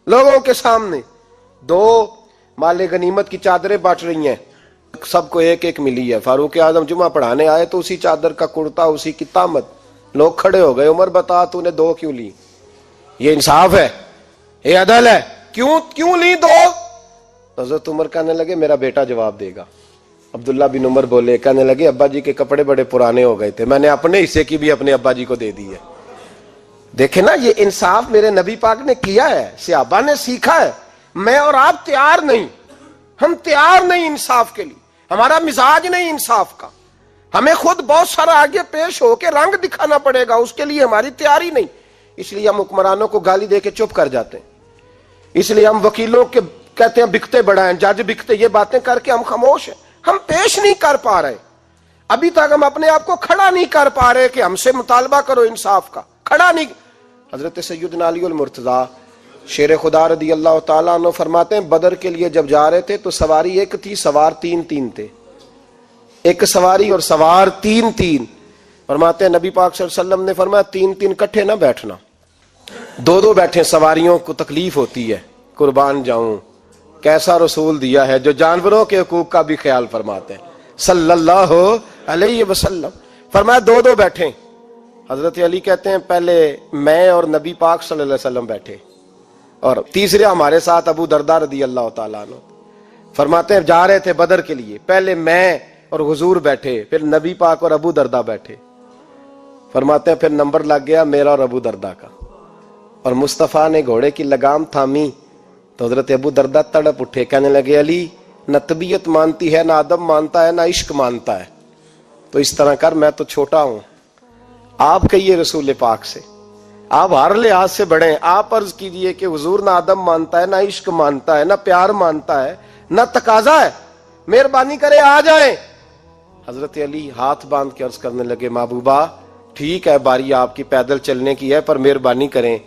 لوگوں کے سامنے. دو مال غنیمت کی چادریں بانٹ رہی ہیں, سب کو ایک ایک ملی ہے. فاروق اعظم جمعہ پڑھانے آئے تو اسی چادر کا کرتا, اسی کی تامت, لوگ کھڑے ہو گئے, عمر بتا تو نے دو کیوں لی, یہ انصاف ہے, یہ عدل ہے, کیوں لی دو؟ حضرت عمر کہنے لگے میرا بیٹا جواب دے گا. عبداللہ بن عمر بولے, کہنے لگے ابا جی کے کپڑے بڑے پرانے ہو گئے تھے, میں نے اپنے حصے کی بھی اپنے ابا جی کو دے دی ہے. دیکھیں نا یہ انصاف میرے نبی پاک نے کیا ہے, صحابہ نے سیکھا ہے. میں اور آپ تیار نہیں, ہم تیار نہیں انصاف کے لیے, ہمارا مزاج نہیں انصاف کا, ہمیں خود بہت سارا آگے پیش ہو کے رنگ دکھانا پڑے گا, اس کے لیے ہماری تیاری نہیں. اس لیے ہم حکمرانوں کو گالی دے کے چپ کر جاتے ہیں, اس لیے ہم وکیلوں کے کہتے ہیں بکتے بڑا ہیں, جج بکتے, یہ باتیں کر کے ہم خاموش ہیں. ہم پیش نہیں کر پا رہے, ابھی تک ہم اپنے آپ کو کھڑا نہیں کر پا رہے کہ ہم سے مطالبہ کرو انصاف کا, کھڑا نہیں. حضرت سیدنا علی المرتضیٰ شیر خدا رضی اللہ تعالیٰ عنہ فرماتے ہیں بدر کے لیے جب جا رہے تھے تو سواری ایک تھی, سوار تین تھے, ایک سواری اور سوار تین. فرماتے ہیں نبی پاک صلی اللہ علیہ وسلم نے فرمایا تین کٹھے نہ بیٹھنا, دو بیٹھیں, سواریوں کو تکلیف ہوتی ہے. قربان جاؤں کیسا رسول دیا ہے جو جانوروں کے حقوق کا بھی خیال فرماتے ہیں صلی اللہ علیہ وسلم. فرمایا دو بیٹھیں. حضرت علی کہتے ہیں پہلے میں اور نبی پاک صلی اللہ علیہ وسلم بیٹھے, اور تیسرے ہمارے ساتھ ابو درداء رضی اللہ تعالیٰ عنہ. فرماتے ہیں جا رہے تھے بدر کے لیے، پہلے میں اور حضور بیٹھے، پھر نبی پاک اور ابو دردہ بیٹھے. فرماتے ہیں پھر نمبر لگ گیا میرا اور ابو دردہ کا، اور مصطفیٰ نے گھوڑے کی لگام تھامی تو حضرت ابو دردہ تڑپ اٹھے، کہنے لگے علی نہ طبیعت مانتی ہے، نہ ادب مانتا ہے، نہ عشق مانتا ہے، تو اس طرح کر، میں تو چھوٹا ہوں، آپ کہیے رسول پاک سے، آپ ہر لحاظ سے بڑے ہیں، آپ عرض کیجئے کہ حضور نہ ادب مانتا ہے، نہ عشق مانتا ہے، نہ پیار مانتا ہے، نہ تقاضا ہے، مہربانی کرے آ جائیں. حضرت علی ہاتھ باندھ کے عرض کرنے لگے محبوبہ ٹھیک ہے باری آپ کی پیدل چلنے کی ہے، پر مہربانی کریں،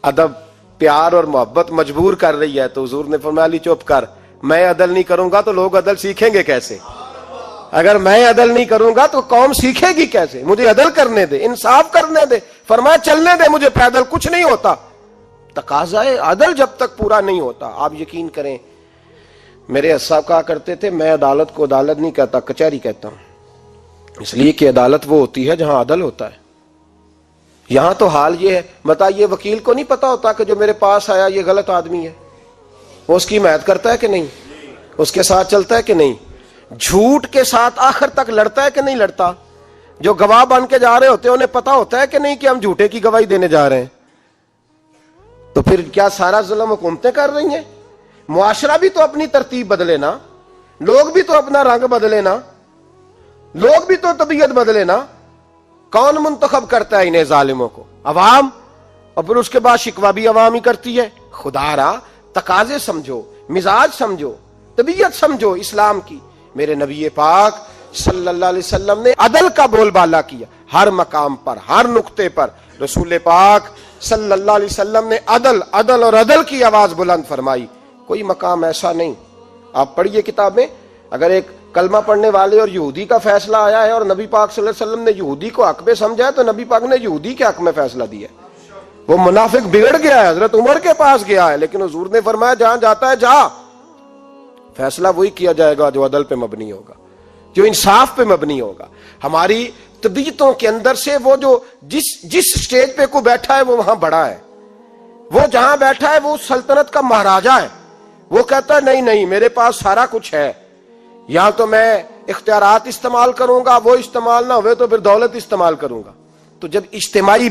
ادب پیار اور محبت مجبور کر رہی ہے. تو حضور نے فرمایا علی چپ کر، میں عدل نہیں کروں گا تو لوگ عدل سیکھیں گے کیسے؟ اگر میں عدل نہیں کروں گا تو قوم سیکھے گی کیسے؟ مجھے عدل کرنے دے، انصاف کرنے دے. فرمایا چلنے دے مجھے پیدل، کچھ نہیں ہوتا. تقاضا عدل جب تک پورا نہیں ہوتا، آپ یقین کریں میرے صاحب کہا کرتے تھے میں عدالت کو عدالت نہیں کہتا، کچہری کہتا ہوں، اس لیے کہ عدالت وہ ہوتی ہے جہاں عدل ہوتا ہے. یہاں تو حال یہ ہے، بتائیے وکیل کو نہیں پتا ہوتا کہ جو میرے پاس آیا یہ غلط آدمی ہے، وہ اس کی حمایت کرتا ہے کہ نہیں، اس کے ساتھ چلتا ہے کہ نہیں، جھوٹ کے ساتھ آخر تک لڑتا ہے کہ نہیں لڑتا. جو گواہ بن کے جا رہے ہوتے ہیں انہیں پتا ہوتا ہے کہ نہیں کہ ہم جھوٹے کی گواہی دینے جا رہے ہیں. تو پھر کیا سارا ظلم حکومتیں کر رہی ہیں؟ معاشرہ بھی تو اپنی ترتیب بدلے نا، لوگ بھی تو اپنا رنگ بدلے نا، لوگ بھی تو طبیعت بدلے نا. کون منتخب کرتا ہے انہیں ظالموں کو؟ عوام، اور پھر اس کے بعد شکوہ بھی عوام ہی کرتی ہے. خدا را تقاضے سمجھو، مزاج سمجھو، طبیعت سمجھو اسلام کی. میرے نبی پاک صلی اللہ علیہ وسلم نے عدل کا بول بالا کیا، ہر مقام پر، ہر نقطے پر رسول پاک صلی اللہ علیہ وسلم نے عدل عدل اور عدل کی آواز بلند فرمائی. کوئی مقام ایسا نہیں. آپ پڑھیے کتابیں، اگر ایک کلمہ پڑھنے والے اور یہودی کا فیصلہ آیا ہے اور نبی پاک صلی اللہ علیہ وسلم نے یہودی کو حق میں سمجھا ہے تو نبی پاک نے یہودی کے حق میں فیصلہ دیا. وہ منافق بگڑ گیا ہے، حضرت عمر کے پاس گیا ہے، لیکن حضور نے فرمایا جہاں جاتا ہے جا، فیصلہ وہی کیا جائے گا جو عدل پہ مبنی ہوگا، جو انصاف پہ مبنی ہوگا. ہماری طبیعتوں کے اندر سے وہ جو جس سٹیج پہ کو بیٹھا ہے وہ وہاں بڑا ہے، وہ جہاں بیٹھا ہے وہ سلطنت کا مہاراجا ہے. وہ کہتا ہے نہیں نہیں میرے پاس سارا کچھ ہے، یا تو میں اختیارات استعمال کروں گا، وہ استعمال نہ ہوئے تو پھر دولت استعمال کروں گا. تو جب اجتماعی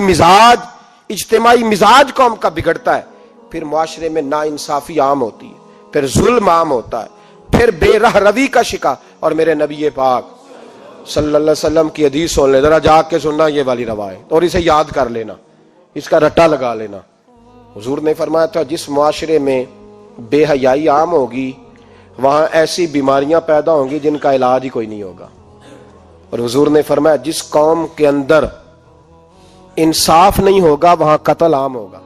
مزاج قوم کا بگڑتا ہے، پھر معاشرے میں ناانصافی عام ہوتی ہے، پھر ظلم عام ہوتا ہے، پھر بے رہ روی کا شکار. اور میرے نبی پاک صلی اللہ علیہ وسلم کی حدیث سن لے، ذرا جاگ کے سننا یہ والی روایت، اور اسے یاد کر لینا، اس کا رٹا لگا لینا. حضور نے فرمایا تھا جس معاشرے میں بے حیائی عام ہوگی وہاں ایسی بیماریاں پیدا ہوں گی جن کا علاج ہی کوئی نہیں ہوگا. اور حضور نے فرمایا جس قوم کے اندر انصاف نہیں ہوگا وہاں قتل عام ہوگا.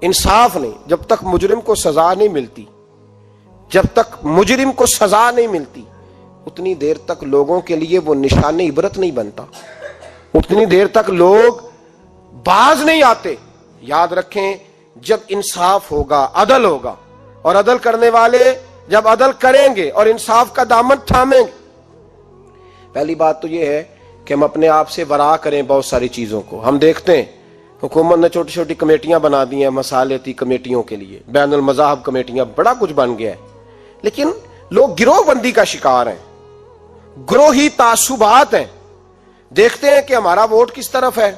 انصاف نہیں، جب تک مجرم کو سزا نہیں ملتی، جب تک مجرم کو سزا نہیں ملتی اتنی دیر تک لوگوں کے لیے وہ نشان عبرت نہیں بنتا، اتنی دیر تک لوگ باز نہیں آتے. یاد رکھیں جب انصاف ہوگا، عدل ہوگا، اور عدل کرنے والے جب عدل کریں گے اور انصاف کا دامن تھامیں گے. پہلی بات تو یہ ہے کہ ہم اپنے آپ سے ورا کریں بہت ساری چیزوں کو. ہم دیکھتے ہیں حکومت نے چھوٹی چھوٹی کمیٹیاں بنا دی ہیں مصالحتی کمیٹیوں کے لیے، بین المذاہب کمیٹیاں، بڑا کچھ بن گیا ہے، لیکن لوگ گروہ بندی کا شکار ہیں، گروہی تعصبات ہیں. دیکھتے ہیں کہ ہمارا ووٹ کس طرف ہے،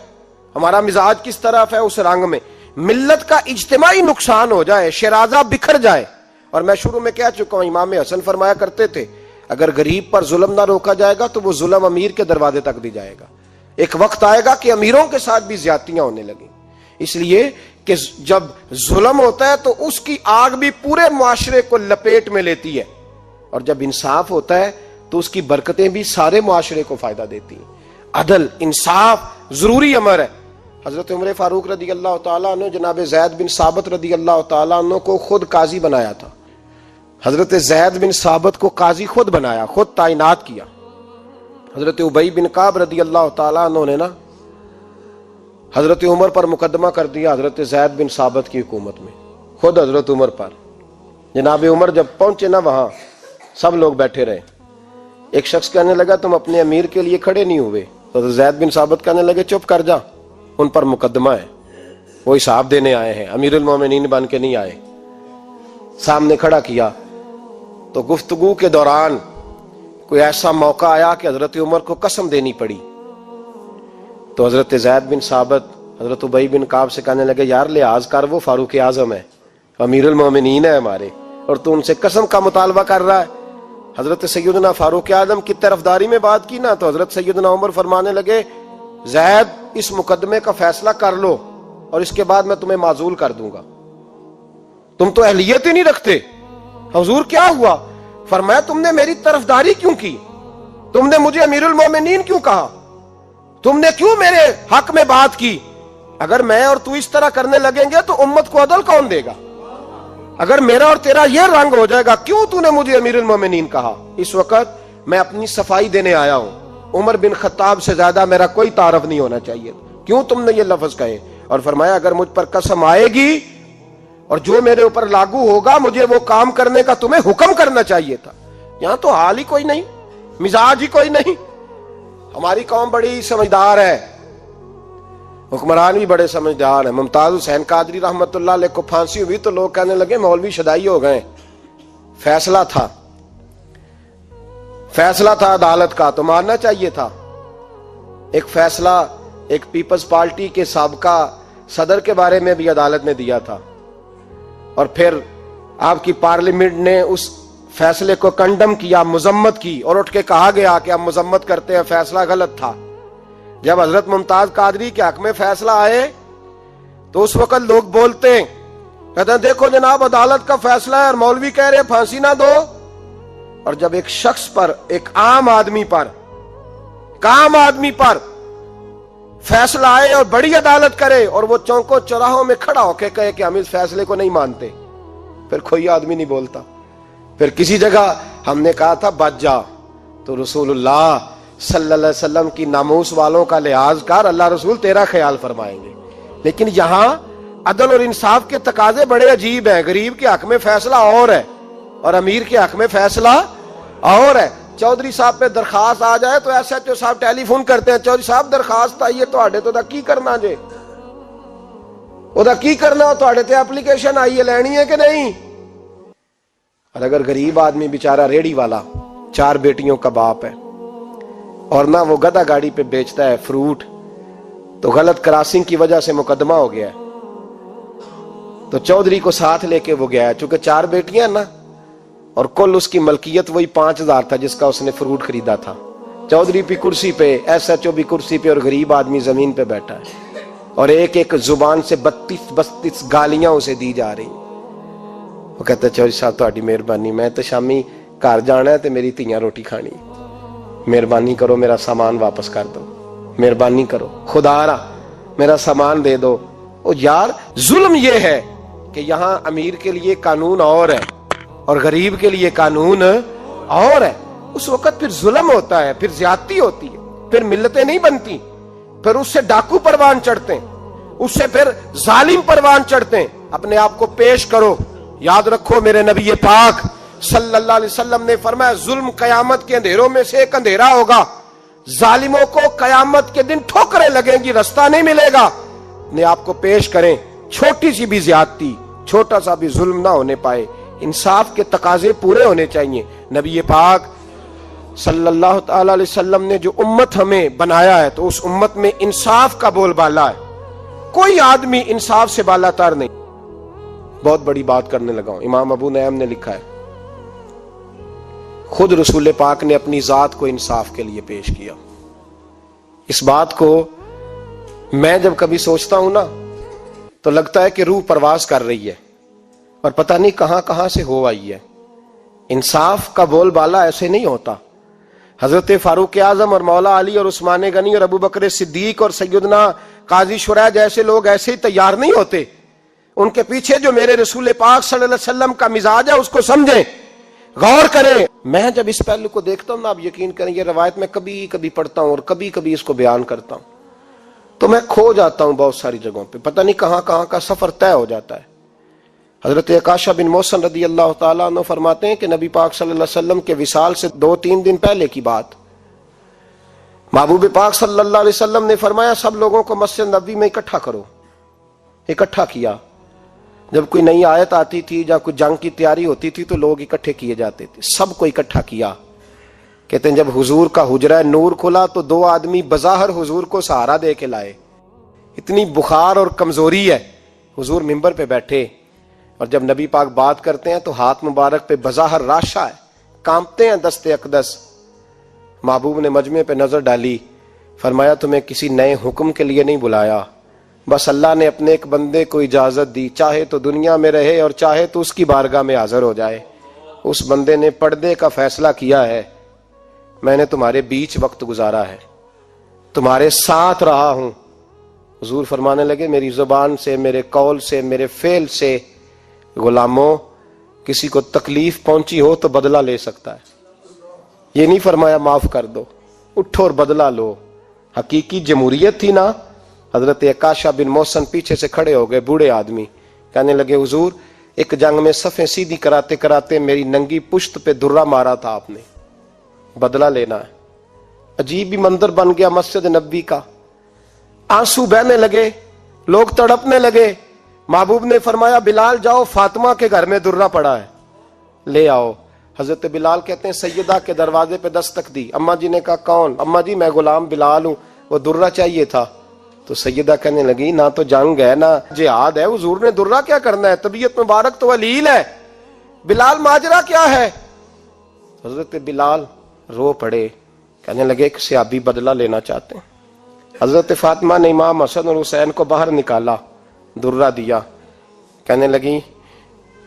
ہمارا مزاج کس طرف ہے، اس رنگ میں ملت کا اجتماعی نقصان ہو جائے، شیرازہ بکھر جائے. اور میں شروع میں کہہ چکا ہوں، امام حسن فرمایا کرتے تھے اگر غریب پر ظلم نہ روکا جائے گا تو وہ ظلم امیر کے دروازے تک بھی جائے گا. ایک وقت آئے گا کہ امیروں کے ساتھ بھی زیادتیاں ہونے لگیں، اس لیے کہ جب ظلم ہوتا ہے تو اس کی آگ بھی پورے معاشرے کو لپیٹ میں لیتی ہے، اور جب انصاف ہوتا ہے تو اس کی برکتیں بھی سارے معاشرے کو فائدہ دیتی ہیں. عدل انصاف ضروری امر ہے. حضرت عمر فاروق رضی اللہ تعالیٰ عنہ جناب زید بن ثابت رضی اللہ تعالیٰ عنہ کو خود قاضی بنایا تھا. حضرت زید بن ثابت کو قاضی خود بنایا، خود تعینات کیا. حضرت ابی بن کعب رضی اللہ تعالیٰ عنہ نے نا حضرت عمر پر مقدمہ کر دیا حضرت زید بن ثابت کی حکومت میں، خود حضرت عمر پر. جناب عمر جب پہنچے نا وہاں سب لوگ بیٹھے رہے. ایک شخص کہنے لگا تم اپنے امیر کے لیے کھڑے نہیں ہوئے. حضرت زید بن ثابت کہنے لگے چپ کر جا، ان پر مقدمہ ہے، وہ حساب دینے آئے ہیں، امیر المومنین بن کے نہیں آئے. سامنے کھڑا کیا، تو گفتگو کے دوران کوئی ایسا موقع آیا کہ حضرت عمر کو قسم دینی پڑی. تو حضرت زید بن ثابت حضرت ابی بن کعب سے کہنے لگے یار لحاظ کر، وہ فاروق اعظم ہے، امیر المومنین ہے ہمارے، اور تو ان سے قسم کا مطالبہ کر رہا ہے. حضرت سیدنا فاروق اعظم کی طرفداری میں بات کی نا، تو حضرت سیدنا عمر فرمانے لگے زید اس مقدمے کا فیصلہ کر لو اور اس کے بعد میں تمہیں معزول کر دوں گا، تم تو اہلیت ہی نہیں رکھتے. حضور کیا ہوا؟ فرمایا تم نے میری طرفداری کیوں کی؟ تم نے مجھے امیر المومنین کیوں کہا؟ تم نے کیوں میرے حق میں بات کی؟ اگر میں اور تو اس طرح کرنے لگیں گے تو امت کو عدل کون دے گا؟ اگر میرا اور تیرا یہ رنگ ہو جائے گا، کیوں تو نے مجھے امیر المومنین کہا؟ اس وقت میں اپنی صفائی دینے آیا ہوں، عمر بن خطاب سے زیادہ میرا کوئی تعارف نہیں ہونا چاہیے، کیوں تم نے یہ لفظ کہے؟ اور فرمایا اگر مجھ پر قسم آئے گی اور جو میرے اوپر لاگو ہوگا مجھے وہ کام کرنے کا تمہیں حکم کرنا چاہیے تھا. یہاں تو حال ہی کوئی نہیں، مزاج ہی کوئی نہیں. ہماری قوم بڑی سمجھدار ہے، حکمران بھی بڑے سمجھدار ہیں. ممتاز حسین قادری رحمت اللہ علیہ کو پھانسی ہوئی تو لوگ کہنے لگے مولوی شدائی ہو گئے. فیصلہ تھا عدالت کا تو ماننا چاہیے تھا. ایک فیصلہ ایک پیپلز پارٹی کے سابقہ صدر کے بارے میں بھی عدالت نے دیا تھا، اور پھر آپ کی پارلیمنٹ نے اس فیصلے کو کنڈم کیا، مذمت کی، اور اٹھ کے کہا گیا کہ ہم مذمت کرتے ہیں، فیصلہ غلط تھا. جب حضرت ممتاز قادری کے حق میں فیصلہ آئے تو اس وقت لوگ بولتے ہیں، کہتے ہیں دیکھو جناب عدالت کا فیصلہ ہے اور مولوی کہہ رہے پھانسی نہ دو. اور جب ایک شخص پر، ایک عام آدمی پر فیصلہ آئے اور بڑی عدالت کرے اور وہ چوکوں چوراہوں میں کھڑا ہو کے کہے کہ ہم اس فیصلے کو نہیں مانتے، پھر کوئی آدمی نہیں بولتا. پھر کسی جگہ ہم نے کہا تھا بچ جا، تو رسول اللہ صلی اللہ علیہ وسلم کی ناموس والوں کا لحاظ کر، اللہ رسول تیرا خیال فرمائیں گے. لیکن یہاں عدل اور انصاف کے تقاضے بڑے عجیب ہیں. غریب کے حق میں فیصلہ اور ہے اور امیر کے حق میں فیصلہ اور ہے. چودھری صاحب پہ درخواست آ جائے تو ایس ایچ او صاحب ٹیلی فون کرتے ہیں، چودھری صاحب درخواست آئی ہے تواڈے تو کی کرنا جے، وہ کی کرنا، تواڈے تے اپلیکیشن آئی ہے، لینی ہے کہ نہیں؟ اور اگر غریب آدمی بیچارہ ریڑی والا 4 بیٹیوں کا باپ ہے اور نہ وہ گدھا گاڑی پہ بیچتا ہے فروٹ، تو غلط کراسنگ کی وجہ سے مقدمہ ہو گیا ہے، تو چودھری کو ساتھ لے کے وہ گیا ہے، چونکہ 4 بیٹیاں نا، اور کل اس کی ملکیت وہی 5000 تھا جس کا اس نے فروٹ خریدا تھا. چودھری بھی کرسی پہ، ایس ایچ او بھی کرسی پہ، اور غریب آدمی زمین پہ بیٹھا ہے، اور ایک ایک زبان سے 32 گالیاں اسے دی جا رہی. وہ کہتا ہے چودھری صاحب تہاڈی مہربانی، میں تو شامی گھر جانا ہے تے میری تیاں روٹی کھانی، مہربانی کرو میرا سامان واپس کر دو، مہربانی کرو خدا را میرا سامان دے دو. او یار ظلم یہ ہے کہ یہاں امیر کے لیے قانون اور ہے اور غریب کے لیے قانون اور ہے. اس وقت پھر ظلم ہوتا ہے، پھر زیادتی ہوتی ہے، پھر ملتیں نہیں بنتی، پھر اس سے ڈاکو پروان چڑھتے ہیں، اس سے پھر ظالم پروان چڑھتے ہیں. اپنے آپ کو پیش کرو. یاد رکھو میرے نبی پاک صلی اللہ علیہ وسلم نے فرمایا ظلم قیامت کے اندھیروں میں سے ایک اندھیرا ہوگا. ظالموں کو قیامت کے دن ٹھوکریں لگیں گی، رستہ نہیں ملے گا. اپنے آپ کو پیش کریں، چھوٹی سی بھی زیادتی، چھوٹا سا بھی ظلم نہ ہونے پائے. انصاف کے تقاضے پورے ہونے چاہیے. نبی پاک صلی اللہ تعالی علیہ وسلم نے جو امت ہمیں بنایا ہے تو اس امت میں انصاف کا بول بالا ہے. کوئی آدمی انصاف سے بالا تر نہیں. بہت بڑی بات کرنے لگا ہوں. امام ابو نعیم نے لکھا ہے خود رسول پاک نے اپنی ذات کو انصاف کے لیے پیش کیا. اس بات کو میں جب کبھی سوچتا ہوں نا تو لگتا ہے کہ روح پرواز کر رہی ہے اور پتہ نہیں کہاں کہاں سے ہو آئی ہے. انصاف کا بول بالا ایسے نہیں ہوتا. حضرت فاروق اعظم اور مولا علی اور عثمان غنی اور ابو بکر صدیق اور سیدنا قاضی شریح جیسے لوگ ایسے ہی تیار نہیں ہوتے. ان کے پیچھے جو میرے رسول پاک صلی اللہ علیہ وسلم کا مزاج ہے اس کو سمجھیں، غور کریں. میں جب اس پہلو کو دیکھتا ہوں نا، آپ یقین کریں یہ روایت میں کبھی کبھی پڑھتا ہوں اور کبھی کبھی اس کو بیان کرتا ہوں تو میں کھو جاتا ہوں بہت ساری جگہوں پہ. پتہ نہیں کہاں کہاں کا سفر طے ہو جاتا ہے. حضرت عکاشہ بن محصن رضی اللہ تعالیٰ عنہ فرماتے ہیں کہ نبی پاک صلی اللہ علیہ وسلم کے وصال سے 2-3 دن پہلے کی بات، محبوب پاک صلی اللہ علیہ وسلم نے فرمایا سب لوگوں کو مسجد نبوی میں اکٹھا کرو. اکٹھا کیا جب کوئی نئی آیت آتی تھی یا کوئی جنگ کی تیاری ہوتی تھی تو لوگ اکٹھے کیے جاتے تھے، سب کو اکٹھا کیا. کہتے ہیں جب حضور کا حجرہ نور کھلا تو 2 آدمی بظاہر حضور کو سہارا دے کے لائے. اتنی بخار اور کمزوری ہے. حضور منبر پہ بیٹھے اور جب نبی پاک بات کرتے ہیں تو ہاتھ مبارک پہ بظاہر راشا ہے، کانپتے ہیں دست اقدس. محبوب نے مجمع پہ نظر ڈالی، فرمایا تمہیں کسی نئے حکم کے لیے نہیں بلایا، بس اللہ نے اپنے ایک بندے کو اجازت دی، چاہے تو دنیا میں رہے اور چاہے تو اس کی بارگاہ میں حاضر ہو جائے. اس بندے نے پردے کا فیصلہ کیا ہے. میں نے تمہارے بیچ وقت گزارا ہے، تمہارے ساتھ رہا ہوں. حضور فرمانے لگے میری زبان سے، میرے قول سے، میرے فعل سے غلاموں کسی کو تکلیف پہنچی ہو تو بدلہ لے سکتا ہے. یہ نہیں فرمایا معاف کر دو، اٹھو اور بدلہ لو. حقیقی جمہوریت تھی نا. حضرت عکاشہ بن محسن پیچھے سے کھڑے ہو گئے، بوڑھے آدمی، کہنے لگے حضور ایک جنگ میں صفیں سیدھی کراتے کراتے میری ننگی پشت پہ درہ مارا تھا آپ نے، بدلہ لینا ہے. عجیب ہی منظر بن گیا مسجد نبوی کا. آنسو بہنے لگے، لوگ تڑپنے لگے. محبوب نے فرمایا بلال جاؤ، فاطمہ کے گھر میں درہ پڑا ہے، لے آؤ. حضرت بلال کہتے ہیں سیدہ کے دروازے پہ دستک دی. اماں جی نے کہا کون؟ اماں جی میں غلام بلال ہوں، وہ درہ چاہیے تھا. تو سیدہ کہنے لگی نہ تو جنگ ہے نہ جہاد ہے، حضور نے درہ کیا کرنا ہے؟ طبیعت مبارک تو علیل ہے. بلال ماجرا کیا ہے؟ حضرت بلال رو پڑے، کہنے لگے ایک صحابی بدلہ لینا چاہتے ہیں. حضرت فاطمہ نے امام حسن اور حسین کو باہر نکالا، درہ دیا. کہنے لگی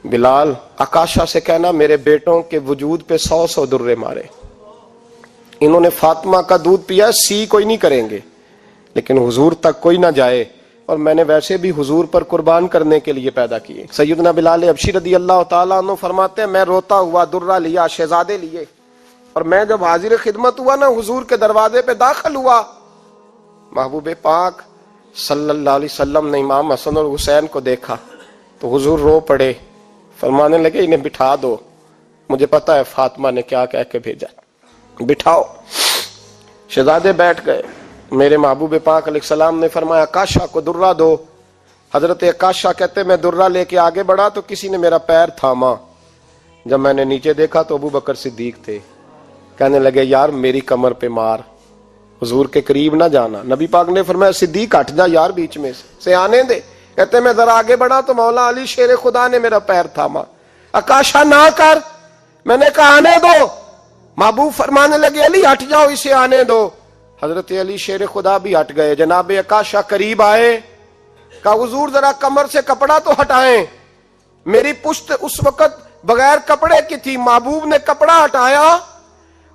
بلال عکاشہ سے کہنا میرے بیٹوں کے وجود پہ 100 درے مارے. انہوں نے فاطمہ کا دودھ پیا، سی کوئی نہیں کریں گے لیکن حضور تک کوئی نہ جائے، اور میں نے ویسے بھی حضور پر قربان کرنے کے لیے پیدا کیے. سیدنا بلال حبشی رضی اللہ تعالیٰ عنہ فرماتے ہیں میں روتا ہوا درہ لیا، شہزادے لیے، اور میں جب حاضر خدمت ہوا نا حضور کے دروازے پہ داخل ہوا، محبوب پاک صلی اللہ علیہ وسلم نے امام حسن اور حسین کو دیکھا تو حضور رو پڑے، فرمانے لگے انہیں بٹھا دو، مجھے پتا ہے فاطمہ نے کیا کہہ کے بھیجا، بٹھاؤ. شہزادے بیٹھ گئے. میرے محبوب پاک علیہ السلام نے فرمایا عکاشہ کو درہ دو. حضرت عکاشہ کہتے میں درہ لے کے آگے بڑھا تو کسی نے میرا پیر تھاما. جب میں نے نیچے دیکھا تو ابو بکر صدیق تھے. کہنے لگے یار میری کمر پہ مار، حضور کے قریب نہ جانا. نبی پاک نے فرمایا صدیق ہٹ جا یار بیچ میں سے آنے دے. کہتے میں ذرا آگے بڑھا تو مولا علی شیر خدا نے میرا پیر تھاما. عکاشہ نہ کر، میں نے کہا آنے دو. محبوب فرمانے لگے علی ہٹ جاؤ اسے آنے دو. حضرت علی شیر خدا بھی ہٹ گئے. جناب عکاشہ قریب آئے، کہا حضور ذرا کمر سے کپڑا تو ہٹائیں، میری پشت اس وقت بغیر کپڑے کی تھی. محبوب نے کپڑا ہٹایا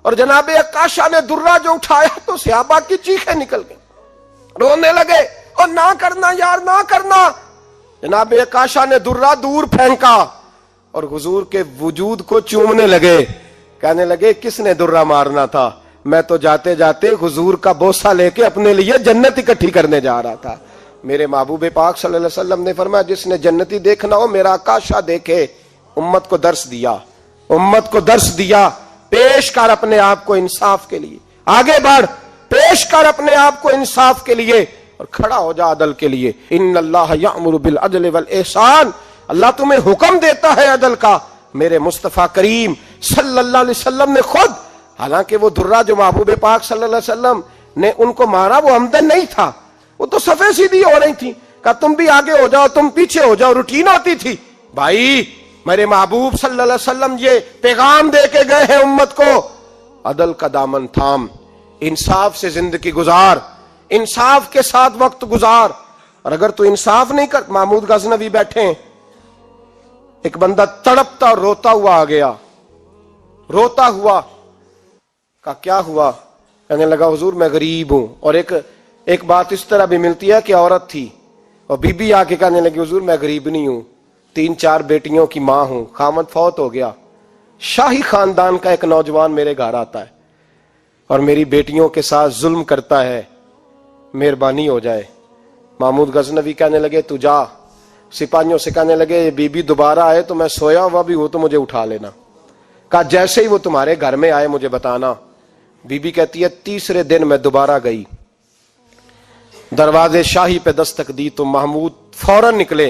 اور جناب عکاشہ نے درہ جو اٹھایا تو صحابہ کی چیخیں نکل گئی، رونے لگے اور نہ کرنا یار نہ کرنا. جناب عکاشہ نے درہ دور پھینکا اور حضور کے وجود کو چومنے لگے. کہنے لگے کس نے درہ مارنا تھا؟ میں تو جاتے جاتے حضور کا بوسہ لے کے اپنے لیے جنت اکٹھی کرنے جا رہا تھا. میرے محبوب پاک صلی اللہ علیہ وسلم نے فرمایا جس نے جنتی دیکھنا ہو میرا عکاشہ دیکھے. امت کو درس دیا، امت کو درس دیا. پیش کر اپنے آپ کو انصاف کے لیے، آگے بڑھ، پیش کر اپنے آپ کو انصاف کے لیے اور کھڑا ہو جا عدل کے لیے. ان اللہ یأمر بالعدل والاحسان، اللہ تمہیں حکم دیتا ہے عدل کا. میرے مصطفیٰ کریم صلی اللہ علیہ وسلم نے خود، حالانکہ وہ درہ جو محبوب پاک صلی اللہ علیہ وسلم نے ان کو مارا وہ عمدن نہیں تھا، وہ تو صفیں سیدھی ہو رہی تھی. کہا تم بھی آگے ہو جاؤ، تم پیچھے ہو جاؤ، روٹین ہوتی تھی. بھائی میرے محبوب صلی اللہ علیہ وسلم یہ پیغام دے کے گئے ہیں امت کو، عدل کا دامن تھام، انصاف سے زندگی گزار، انصاف کے ساتھ وقت گزار. اور اگر تو انصاف نہیں کر، محمود غزنوی بیٹھے ہیں، ایک بندہ تڑپتا اور روتا ہوا آ گیا، روتا ہوا. کہا کیا ہوا؟ کہنے لگا حضور میں غریب ہوں. اور ایک بات اس طرح بھی ملتی ہے کہ عورت تھی اور بی بی آ کے کہنے لگی حضور میں غریب نہیں ہوں، 3-4 بیٹیوں کی ماں ہوں، خامد فوت ہو گیا. شاہی خاندان کا ایک نوجوان میرے گھر آتا ہے اور میری بیٹیوں کے ساتھ ظلم کرتا ہے، مہربانی ہو جائے. محمود غزنوی کہنے لگے تو جا. سپاہیوں سے کہنے لگے یہ بی بی دوبارہ آئے تو میں سویا ہوا بھی ہوں تو مجھے اٹھا لینا. کہا جیسے ہی وہ تمہارے گھر میں آئے مجھے بتانا. بی بی کہتی ہے تیسرے دن میں دوبارہ گئی، دروازے شاہی پہ دستک دی تو محمود فوراً نکلے.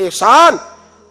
ihsan,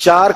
4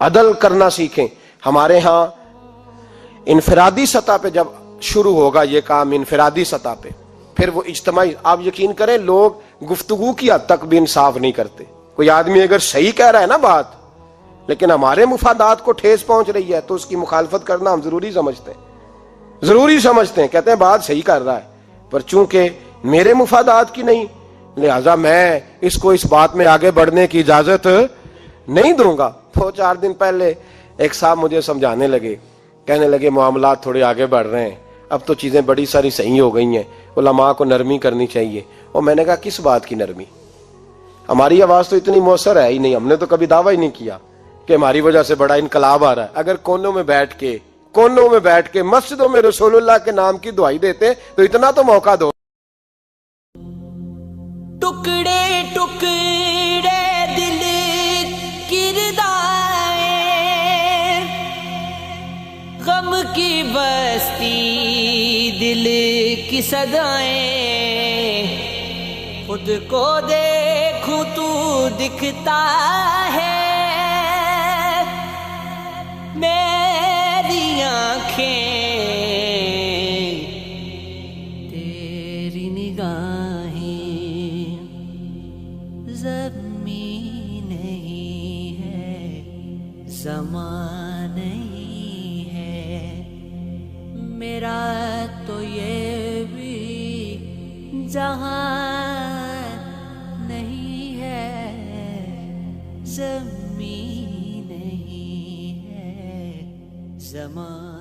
عدل کرنا سیکھیں. ہمارے ہاں انفرادی سطح پہ جب شروع ہوگا یہ کام، انفرادی سطح پہ، پھر وہ اجتماعی. آپ یقین کریں لوگ گفتگو کی حد تک بھی انصاف نہیں کرتے. کوئی آدمی اگر صحیح کہہ رہا ہے نا بات، لیکن ہمارے مفادات کو ٹھیس پہنچ رہی ہے، تو اس کی مخالفت کرنا ہم ضروری سمجھتے ہیں. کہتے ہیں بات صحیح کر رہا ہے، پر چونکہ میرے مفادات کی نہیں، لہذا میں اس کو اس بات میں آگے بڑھنے کی اجازت نہیں دوں گا. 2-4 دن پہلے ایک صاحب مجھے سمجھانے لگے، کہنے لگے معاملات تھوڑے آگے بڑھ رہے ہیں، اب تو چیزیں بڑی ساری صحیح ہو گئی ہیں، علماء کو نرمی کرنی چاہیے. اور میں نے کہا کس بات کی نرمی؟ ہماری آواز تو اتنی مؤثر ہے ہی نہیں، ہم نے تو کبھی دعویٰ ہی نہیں کیا کہ ہماری وجہ سے بڑا انقلاب آ رہا ہے. اگر کونوں میں بیٹھ کے مسجدوں میں رسول اللہ کے نام کی دعائی دیتے تو اتنا تو موقع دو. ٹکڑے ٹکڑے دل کردائیں، غم کی بستی دل کی صدائیں، خود کو دیکھوں تو دکھتا ہے، میری آنکھیں تیری نگاہیں، زمین نہیں ہے زمان نہیں ہے، میرا تو یہ بھی جہان نہیں ہے، زمین نہیں ہے زمان